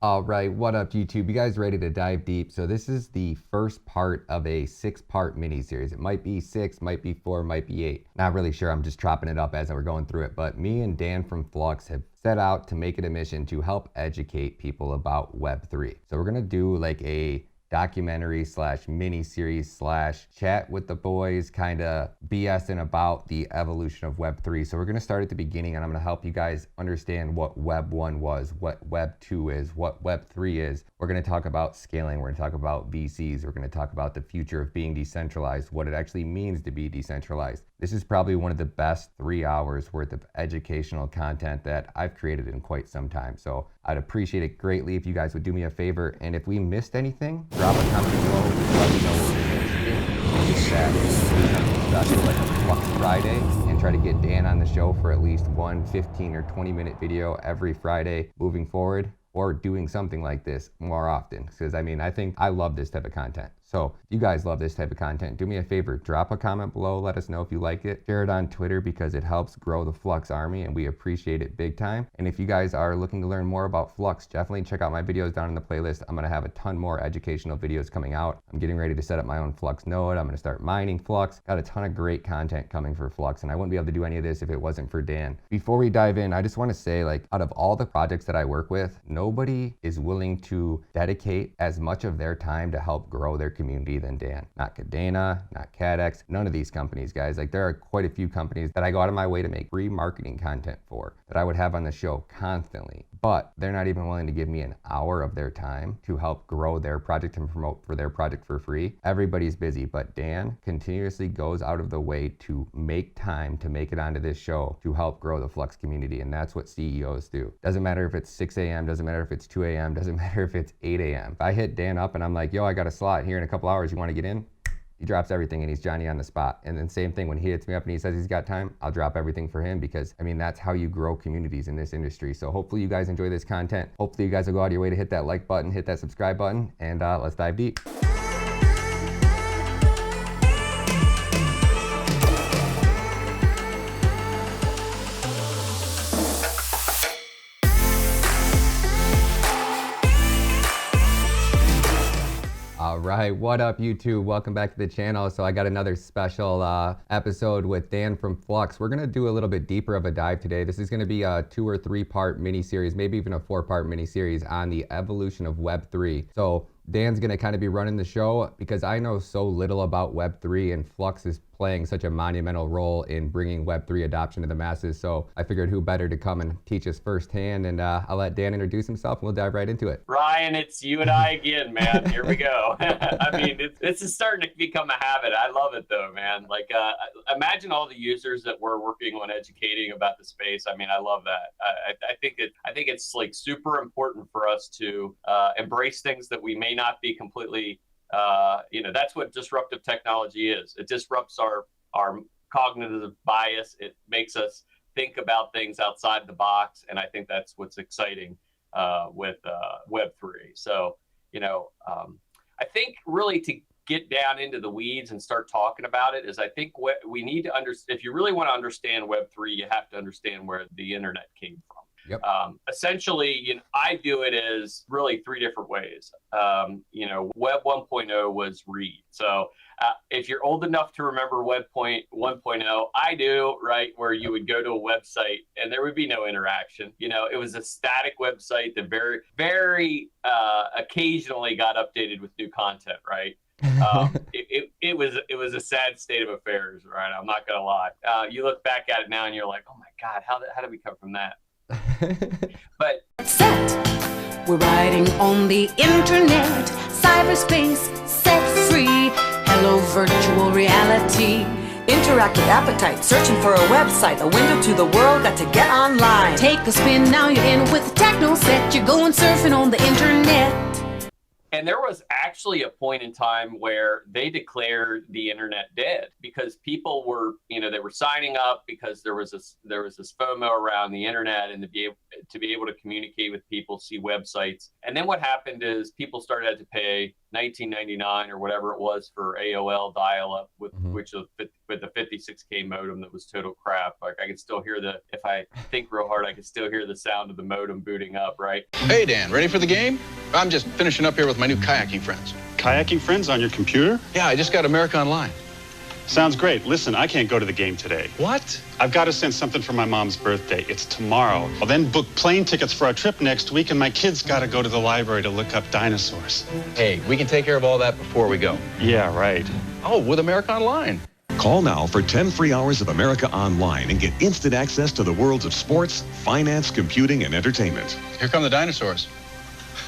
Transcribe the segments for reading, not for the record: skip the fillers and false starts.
All right, what up YouTube? You guys ready to dive deep? So this is the first part of a 6-part mini series. It might be 6, might be 4, might be 8. Not really sure, I'm just chopping it up as we're going through it. But me and Dan from Flux have set out to make it a mission to help educate people about Web3. So we're gonna do like a documentary slash mini series slash chat with the boys, kind of BSing about the evolution of Web3. So we're going to start at the beginning, and I'm going to help you guys understand what Web 1 was, what Web 2 is, what Web 3 is. We're going to talk about scaling. We're going to talk about VCs. We're going to talk about the future of being decentralized, what it actually means to be decentralized. This is probably one of the best 3 hours worth of educational content that I've created in quite some time. So I'd appreciate it greatly if you guys would do me a favor. And if we missed anything, drop a comment below. Let me know what we're missing. Special like a Flux Friday, and try to get Dan on the show for at least one 15 or 20-minute video every Friday moving forward, or doing something like this more often. Because I think I love this type of content. So if you guys love this type of content, do me a favor, drop a comment below, let us know if you like it. Share it on Twitter because it helps grow the Flux army and we appreciate it big time. And if you guys are looking to learn more about Flux, definitely check out my videos down in the playlist. I'm gonna have a ton more educational videos coming out. I'm getting ready to set up my own Flux node. I'm gonna start mining Flux. Got a ton of great content coming for Flux, and I wouldn't be able to do any of this if it wasn't for Dan. Before we dive in, I just wanna say, like, out of all the projects that I work with, nobody is willing to dedicate as much of their time to help grow their community than Dan. Not Cadena, not CADX, none of these companies, guys. Like, there are quite a few companies that I go out of my way to make free marketing content for, that I would have on the show constantly, but they're not even willing to give me an hour of their time to help grow their project and promote for their project for free. Everybody's busy, but Dan continuously goes out of the way to make time to make it onto this show to help grow the Flux community, and that's what CEOs do. Doesn't matter if it's 6 a.m., doesn't matter if it's 2 a.m., doesn't matter if it's 8 a.m. If I hit Dan up and I'm like, yo, I got a slot here in a couple hours, you want to get in? He drops everything and he's Johnny on the spot. And then same thing when he hits me up and he says he's got time, I'll drop everything for him, because that's how you grow communities in this industry. So hopefully you guys enjoy this content. Hopefully you guys will go out of your way to hit that like button, hit that subscribe button, and let's dive deep. All right, what up YouTube? Welcome back to the channel. So I got another special episode with Dan from Flux. We're gonna do a little bit deeper of a dive today. This is gonna be a 2 or 3 part mini series, maybe even a 4-part mini series on the evolution of Web3. So Dan's gonna kind of be running the show because I know so little about Web3, and Flux is playing such a monumental role in bringing Web3 adoption to the masses. So I figured who better to come and teach us firsthand, and I'll let Dan introduce himself and we'll dive right into it. Ryan, it's you and I again, man. Here we go. This is starting to become a habit. I love it though, man. Like, imagine all the users that we're working on educating about the space. I love that. I think it's like super important for us to embrace things that we may not be completely, that's what disruptive technology is. It disrupts our cognitive bias. It makes us think about things outside the box. And I think that's what's exciting with Web3. So, I think really to get down into the weeds and start talking about it is, I think what we need to understand, if you really want to understand Web3, you have to understand where the internet came from. Yep. Essentially, I do it as really 3 different ways. Web 1.0 was read. So if you're old enough to remember Web 1.0, I do, right, where you would go to a website and there would be no interaction. It was a static website that very, very occasionally got updated with new content, right? It was a sad state of affairs, right? I'm not gonna lie. You look back at it now and you're like, oh my God, how did we come from that? But set. We're riding on the internet, cyberspace, set free. Hello, virtual reality. Interactive appetite, searching for a website, a window to the world, got to get online. Take a spin, now you're in with the techno set. You're going surfing on the internet. And there was actually a point in time where they declared the internet dead because people were, they were signing up because there was this FOMO around the internet and to be able to communicate with people, see websites. And then what happened is people started to pay $19.99 or whatever it was for AOL dial-up with the 56K modem that was total crap. Like I could still hear if I think real hard, I could still hear the sound of the modem booting up, right? Hey, Dan, ready for the game? I'm just finishing up here with my new kayaking friends. Kayaking friends on your computer? Yeah, I just got America Online. Sounds great. Listen, I can't go to the game today. What? I've got to send something for my mom's birthday. It's tomorrow. I'll then book plane tickets for our trip next week, and my kids got to go to the library to look up dinosaurs. Hey, we can take care of all that before we go. Yeah, right. Oh, with America Online. Call now for 10 free hours of America Online and get instant access to the worlds of sports, finance, computing, and entertainment. Here come the dinosaurs.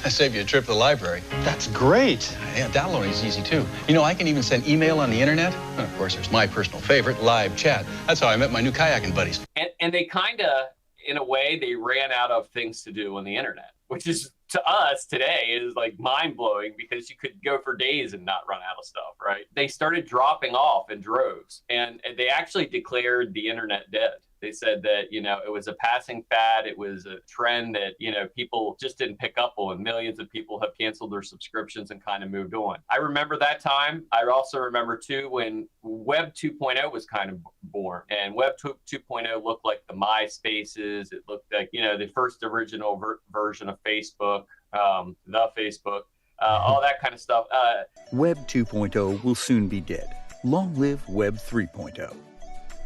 I saved you a trip to the library. That's great. Yeah, downloading is easy, too. I can even send email on the internet. And of course, there's my personal favorite, live chat. That's how I met my new kayaking buddies. And they kind of, in a way, they ran out of things to do on the internet, which is, to us today, is like mind-blowing because you could go for days and not run out of stuff, right? They started dropping off in droves, and they actually declared the internet dead. They said that, it was a passing fad. It was a trend that, people just didn't pick up on. Millions of people have canceled their subscriptions and kind of moved on. I remember that time. I also remember, too, when Web 2.0 was kind of born. And Web 2.0 looked like the MySpaces. It looked like, the first original version of Facebook, the Facebook, all that kind of stuff. Web 2.0 will soon be dead. Long live Web 3.0.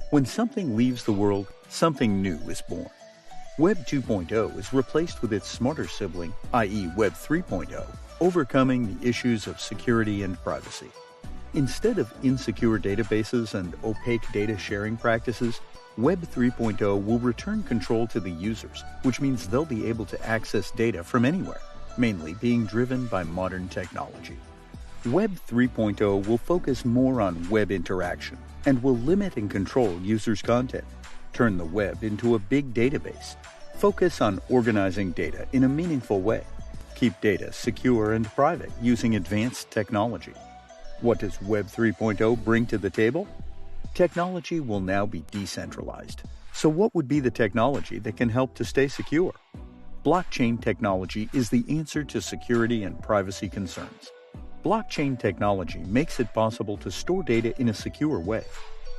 When something leaves the world, something new is born. Web 2.0 is replaced with its smarter sibling, i.e. Web 3.0, overcoming the issues of security and privacy. Instead of insecure databases and opaque data sharing practices, Web 3.0 will return control to the users, which means they'll be able to access data from anywhere, mainly being driven by modern technology. Web 3.0 will focus more on web interaction and will limit and control users' content, turn the web into a big database, focus on organizing data in a meaningful way, keep data secure and private using advanced technology. What does Web 3.0 bring to the table? Technology will now be decentralized. So what would be the technology that can help to stay secure? Blockchain technology is the answer to security and privacy concerns. Blockchain technology makes it possible to store data in a secure way.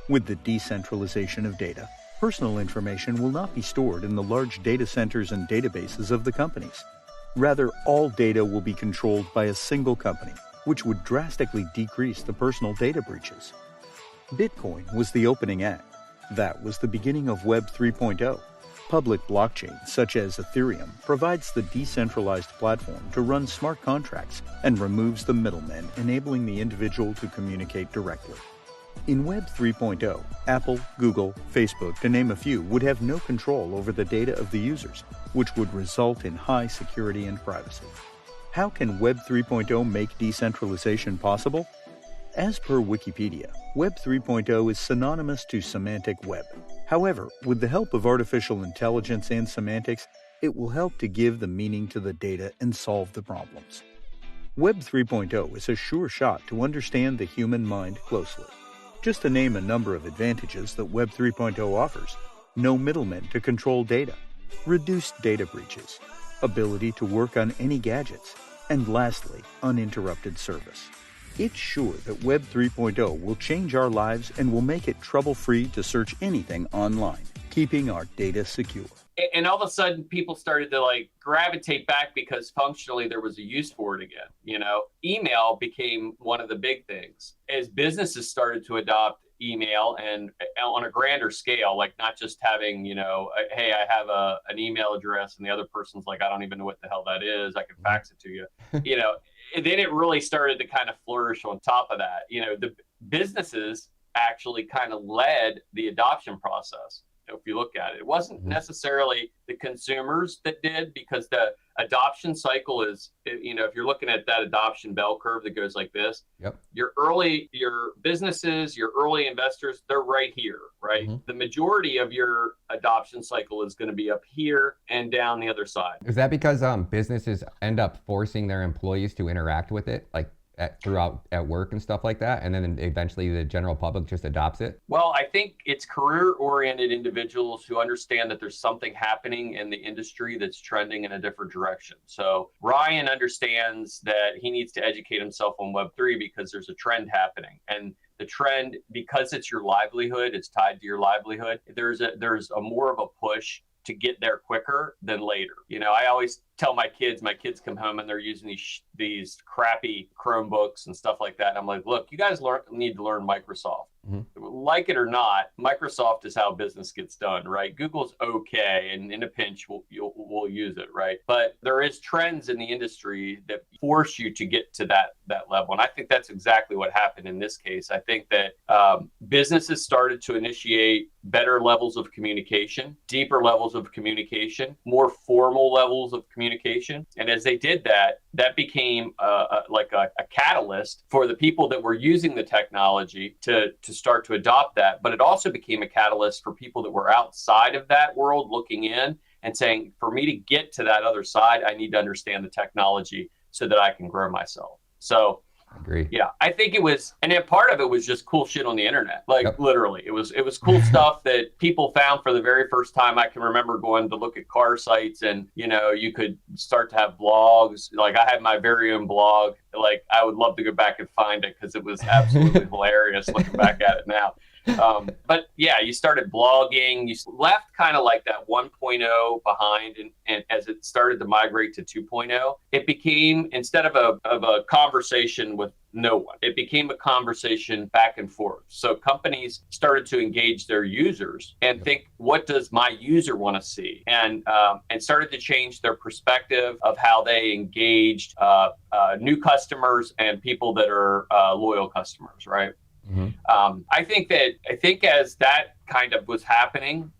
With the decentralization of data, personal information will not be stored in the large data centers and databases of the companies. Rather, all data will be controlled by a single company, which would drastically decrease the personal data breaches. Bitcoin was the opening act. That was the beginning of Web 3.0. Public blockchains such as Ethereum provides the decentralized platform to run smart contracts and removes the middlemen, enabling the individual to communicate directly. In Web 3.0, Apple, Google, Facebook, to name a few, would have no control over the data of the users, which would result in high security and privacy. How can Web 3.0 make decentralization possible? As per Wikipedia, Web 3.0 is synonymous to semantic web. However, with the help of artificial intelligence and semantics, it will help to give the meaning to the data and solve the problems. Web 3.0 is a sure shot to understand the human mind closely. Just to name a number of advantages that Web 3.0 offers: no middlemen to control data, reduced data breaches, ability to work on any gadgets, and lastly, uninterrupted service. It's sure that Web 3.0 will change our lives and will make it trouble-free to search anything online, keeping our data secure. And all of a sudden, people started to gravitate back because functionally there was a use for it again. Email became one of the big things as businesses started to adopt email and on a grander scale, like not just having, hey, I have an email address and the other person's like, I don't even know what the hell that is. I can fax it to you. And then it really started to kind of flourish on top of that. The businesses actually kind of led the adoption process. if you look at it. It wasn't necessarily the consumers that did, because the adoption cycle is, if you're looking at that adoption bell curve that goes like this, your businesses, your early investors, they're right here, right? The majority of your adoption cycle is going to be up here and down the other side. Is that because businesses end up forcing their employees to interact with it, like throughout at work and stuff like that, and then eventually the general public just adopts it? Well, I think it's career-oriented individuals who understand that there's something happening in the industry that's trending in a different direction. So Ryan understands that he needs to educate himself on Web3 because there's a trend happening. And the trend, because it's your livelihood, it's tied to your livelihood, there's a more of a push to get there quicker than later. I always tell my kids come home and they're using these crappy Chromebooks and stuff like that. And I'm like, look, you guys need to learn Microsoft. Like it or not, Microsoft is how business gets done, right? Google's okay, and in a pinch, we'll use it, right? But there is trends in the industry that force you to get to that level. And I think that's exactly what happened in this case. I think that businesses started to initiate better levels of communication, deeper levels of communication, more formal levels of communication. And as they did that, that became like a catalyst for the people that were using the technology to start to adopt that. But it also became a catalyst for people that were outside of that world looking in and saying, for me to get to that other side, I need to understand the technology so that I can grow myself. So I agree. Yeah, I think it was, and then part of it was just cool shit on the internet. Like literally, it was cool stuff that people found for the very first time. I can remember going to look at car sites, and you could start to have blogs. Like I had my very own blog. Like I would love to go back and find it because it was absolutely hilarious looking back at it now. But yeah, you started blogging, you left kind of like that 1.0 behind. And as it started to migrate to 2.0, it became, instead of a conversation with no one, it became a conversation back and forth. So companies started to engage their users and think, what does my user want to see? And started to change their perspective of how they engaged new customers and people that are loyal customers, right? I think as that kind of was happening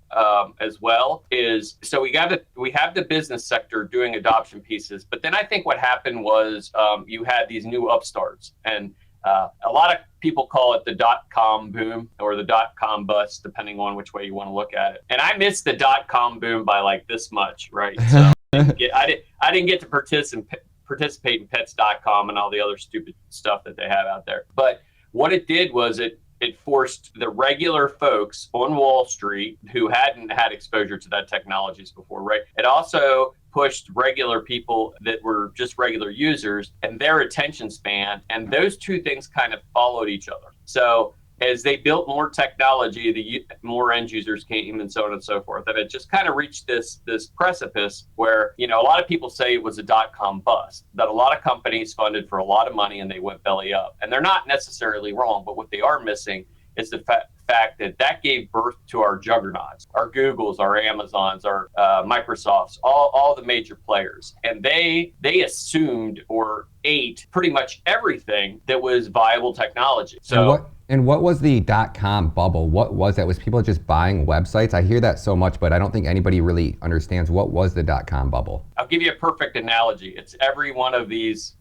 as well, is so we have the business sector doing adoption pieces, but then I think what happened was you had these new upstarts, and a lot of people call it the .com boom or the .com bust, depending on which way you want to look at it. And I missed the .com boom by like this much, right? So I didn't get to participate in pets.com and all the other stupid stuff that they have out there, but what it did was it forced the regular folks on Wall Street who hadn't had exposure to that technologies before, right? It also pushed regular people that were just regular users and their attention span, and those two things kind of followed each other. So as they built more technology, the more end users came, and so on and so forth. And it just kind of reached this precipice where, a lot of people say it was a .com bust, that a lot of companies funded for a lot of money and they went belly up. And they're not necessarily wrong, but what they are missing is the fact that gave birth to our juggernauts, our Googles, our Amazons, our Microsofts, all the major players. And they assumed or ate pretty much everything that was viable technology. So. And what was the .com bubble? What was that? Was people just buying websites? I hear that so much, but I don't think anybody really understands what was the .com bubble. I'll give you a perfect analogy. It's every one of these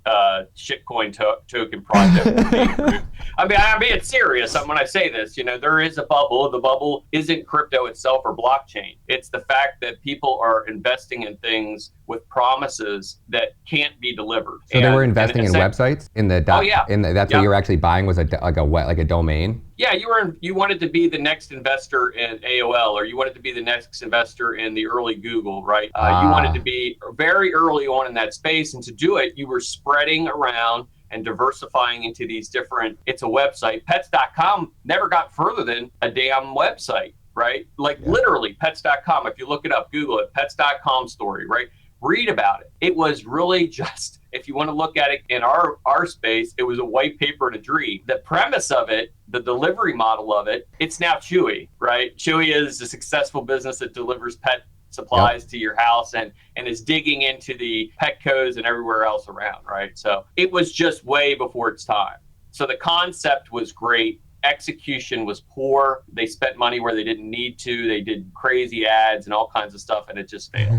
shitcoin token projects. I mean, it's serious. When I say this, there is a bubble. The bubble isn't crypto itself or blockchain. It's the fact that people are investing in things with promises that can't be delivered. So they were investing in websites in the that's what you were actually buying, was like a domain. Yeah, you wanted to be the next investor in AOL, or you wanted to be the next investor in the early Google, right? You wanted to be very early on in that space, and to do it, you were spreading around and diversifying into these different. It's a website. Pets.com never got further than a damn website, right? Literally, Pets.com. If you look it up, Google it, Pets.com story, right? Read about it. It was really just, if you want to look at it in our space, it was a white paper and a dream. The premise of it, the delivery model of it, it's now Chewy, right? Chewy is a successful business that delivers pet supplies to your house and is digging into the Petcos and everywhere else around, right? So it was just way before its time. So the concept was great. execution was poor. They spent money where they didn't need to. They did crazy ads and all kinds of stuff, and it just failed.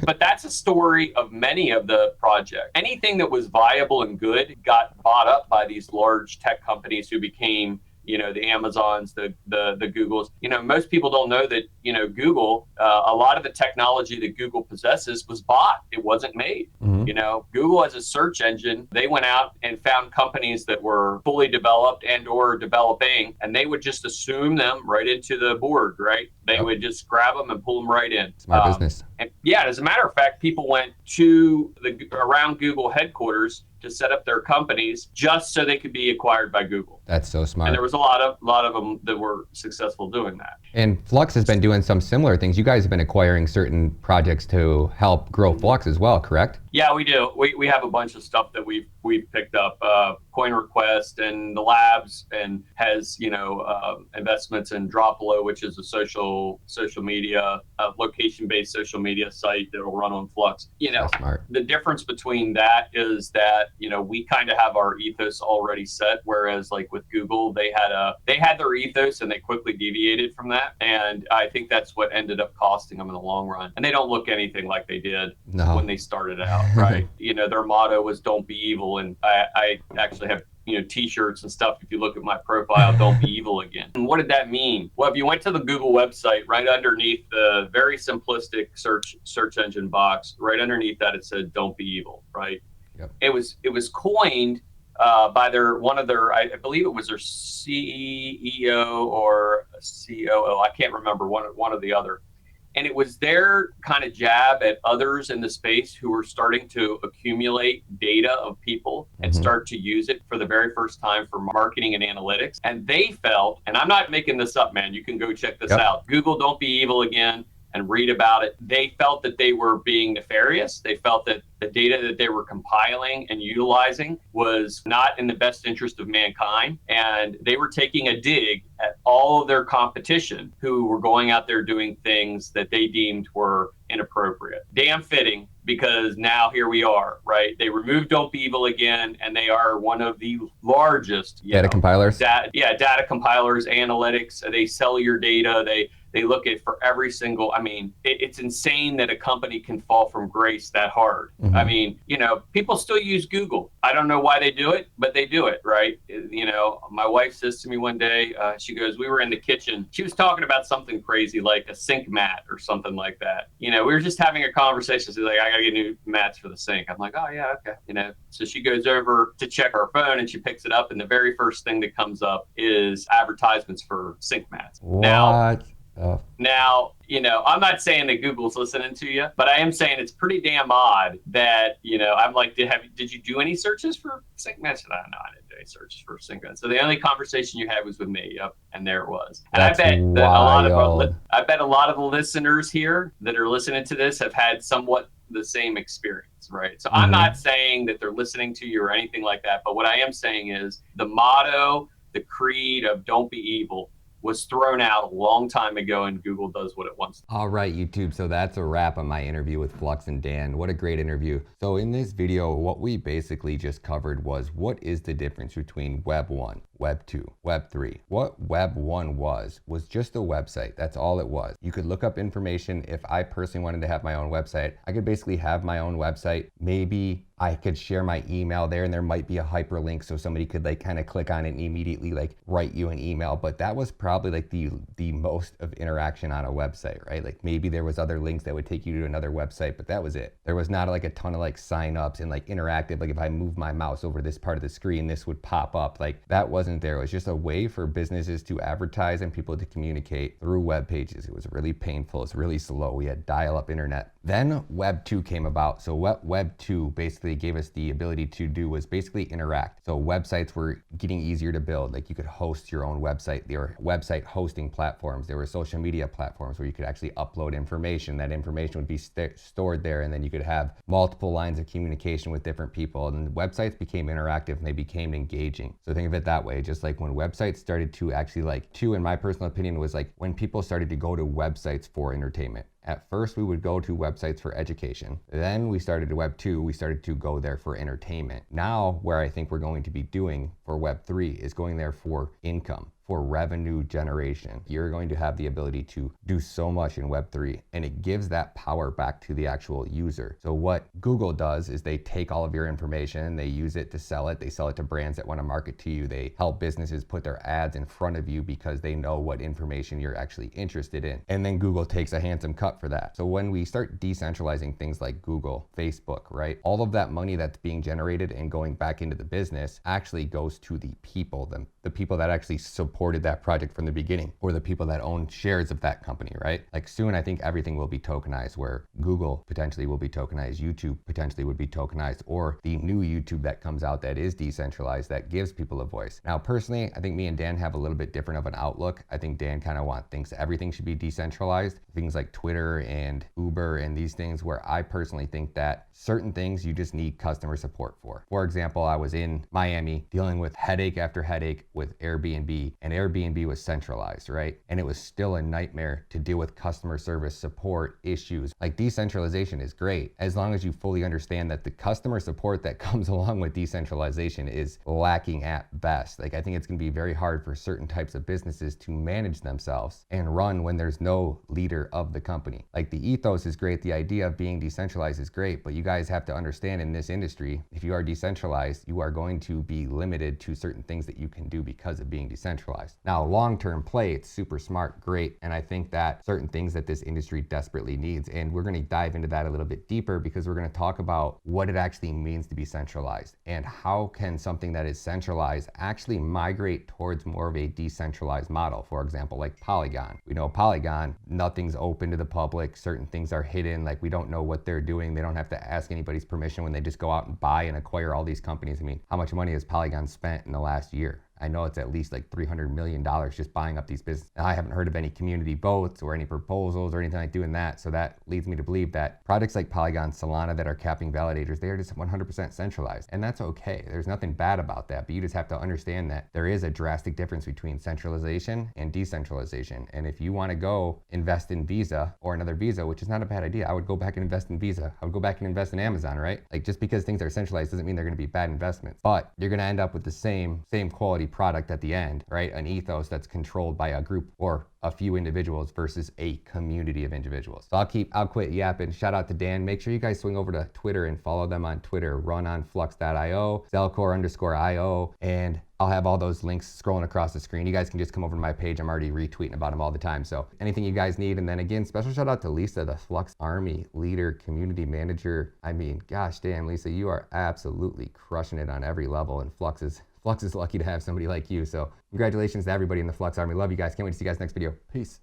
But that's a story of many of the projects. Anything that was viable and good got bought up by these large tech companies who became, you know, the Amazons, the Googles. You know, most people don't know that, you know, Google, a lot of the technology that Google possesses was bought. It wasn't made. You know, Google as a search engine, they went out and found companies that were fully developed and or developing, and they would just assume them right into the board, right? They would just grab them and pull them right in. Smart business. And yeah, as a matter of fact, people went to around Google headquarters to set up their companies just so they could be acquired by Google. That's so smart. And there was a lot of them that were successful doing that. And Flux has been doing some similar things. You guys have been acquiring certain projects to help grow Flux as well, correct? Yeah, we do. We have a bunch of stuff that we've picked up. Coin Request and the Labs, and has, you know, investments in Droplo, which is a social media, location-based social media site that will run on Flux. You know, the difference between that is that, you know, we kind of have our ethos already set, whereas like with Google, they had their ethos and they quickly deviated from that. And I think that's what ended up costing them in the long run. And they don't look anything like they did when they started out, right? You know, their motto was "Don't be evil," and I actually have, you know, t-shirts and stuff. If you look at my profile, "Don't be evil again." And what did that mean? Well, if you went to the Google website, right underneath the very simplistic search engine box, right underneath that, it said "Don't be evil," right? Yep. It was coined by one of their, I believe it was their CEO or COO. I can't remember, one or the other. And it was their kind of jab at others in the space who were starting to accumulate data of people and start to use it for the very first time for marketing and analytics. And they felt, and I'm not making this up, man, you can go check this out. Google, don't be evil again, and read about it. They felt that they were being nefarious. They felt that the data that they were compiling and utilizing was not in the best interest of mankind. And they were taking a dig at all of their competition who were going out there doing things that they deemed were inappropriate. Damn fitting, because now here we are, right? They removed Don't Be Evil again, and they are one of the largest data compilers. Data compilers, analytics. They sell your data. They look at for every single, I mean, it's insane that a company can fall from grace that hard. I mean, you know, people still use Google. I don't know why they do it, but they do it, right? You know, my wife says to me one day, she goes, we were in the kitchen. She was talking about something crazy like a sink mat or something like that. You know, we were just having a conversation. She's like, I got to get new mats for the sink. I'm like, oh, yeah, okay. You know, so she goes over to check her phone and she picks it up. And the very first thing that comes up is advertisements for sink mats. What? Now, you know, I'm not saying that Google's listening to you, but I am saying it's pretty damn odd that, you know, I'm like, did you do any searches for sink mats? No, I didn't do any searches for sink mats. So the only conversation you had was with me. Yep. And there it was. And That's I bet wild. a lot of the listeners here that are listening to this have had somewhat the same experience, right? So I'm not saying that they're listening to you or anything like that, but what I am saying is the motto, the creed of "Don't be evil" was thrown out a long time ago, and Google does what it wants. All right, YouTube, so that's a wrap on my interview with Flux and Dan. What a great interview. So in this video, what we basically just covered was what is the difference between Web 1, Web 2, Web 3. What Web 1 was just a website. That's all it was. You could look up information. If I personally wanted to have my own website, I could basically have my own website. Maybe I could share my email there and there might be a hyperlink so somebody could like kind of click on it and immediately like write you an email. But that was probably like the most of interaction on a website, right? Like maybe there was other links that would take you to another website, but that was it. There was not like a ton of like signups and like interactive, like if I move my mouse over this part of the screen, this would pop up. Like that wasn't there. It was just a way for businesses to advertise and people to communicate through web pages. It was really painful. It's really slow. We had dial-up internet. Then Web 2 came about. So what Web 2 basically gave us the ability to do was basically interact. So websites were getting easier to build. Like you could host your own website. There were website hosting platforms. There were social media platforms where you could actually upload information. That information would be stored there, and then you could have multiple lines of communication with different people. And websites became interactive and they became engaging. So think of it that way. Just like when websites started to actually in my personal opinion, was like when people started to go to websites for entertainment. At first, we would go to websites for education. Then we started to Web 2, we started to go there for entertainment. Now, where I think we're going to be doing for Web 3 is going there for income, for revenue generation. You're going to have the ability to do so much in Web3, and it gives that power back to the actual user. So what Google does is they take all of your information, they use it to sell it. They sell it to brands that want to market to you. They help businesses put their ads in front of you because they know what information you're actually interested in. And then Google takes a handsome cut for that. So when we start decentralizing things like Google, Facebook, right? All of that money that's being generated and going back into the business actually goes to the people, the people that actually supported that project from the beginning, or the people that own shares of that company, right? Like soon, I think everything will be tokenized, where Google potentially will be tokenized, YouTube potentially would be tokenized, or the new YouTube that comes out that is decentralized, that gives people a voice. Now, personally, I think me and Dan have a little bit different of an outlook. I think Dan kind of thinks everything should be decentralized. Things like Twitter and Uber and these things, where I personally think that certain things you just need customer support for. For example, I was in Miami dealing with headache after headache with Airbnb, and Airbnb was centralized, right? And it was still a nightmare to deal with customer service support issues. Like, decentralization is great as long as you fully understand that the customer support that comes along with decentralization is lacking at best. Like, I think it's going to be very hard for certain types of businesses to manage themselves and run when there's no leader of the company. Like, the ethos is great, the idea of being decentralized is great, but you guys have to understand, in this industry, if you are decentralized, you are going to be limited to certain things that you can do because of being decentralized. Now, long-term play, it's super smart, great, and I think that certain things that this industry desperately needs, and we're going to dive into that a little bit deeper, because we're going to talk about what it actually means to be centralized, and how can something that is centralized actually migrate towards more of a decentralized model. For example, like Polygon. We know Polygon, nothing's open to the public, certain things are hidden, like we don't know what they're doing, they don't have to ask anybody's permission when they just go out and buy and acquire all these companies. I mean, how much money has Polygon spent in the last year? I know it's at least like $300 million just buying up these businesses. Now, I haven't heard of any community votes or any proposals or anything like doing that. So that leads me to believe that projects like Polygon, Solana that are capping validators, they are just 100% centralized. And that's okay. There's nothing bad about that. But you just have to understand that there is a drastic difference between centralization and decentralization. And if you want to go invest in Visa or another Visa, which is not a bad idea, I would go back and invest in Visa. I would go back and invest in Amazon, right? Like, just because things are centralized doesn't mean they're going to be bad investments. But you're going to end up with the same quality product at the end, right? An ethos that's controlled by a group or a few individuals versus a community of individuals. So I'll quit yapping. Shout out to Dan. Make sure you guys swing over to Twitter and follow them on Twitter. Run on flux.io, Zelcore_IO, and I'll have all those links scrolling across the screen. You guys can just come over to my page. I'm already retweeting about them all the time. So anything you guys need. And then again, special shout out to Lisa, the Flux Army leader, community manager. I mean, gosh damn, Lisa, you are absolutely crushing it on every level. And Flux is lucky to have somebody like you. So congratulations to everybody in the Flux Army. Love you guys. Can't wait to see you guys next video. Peace.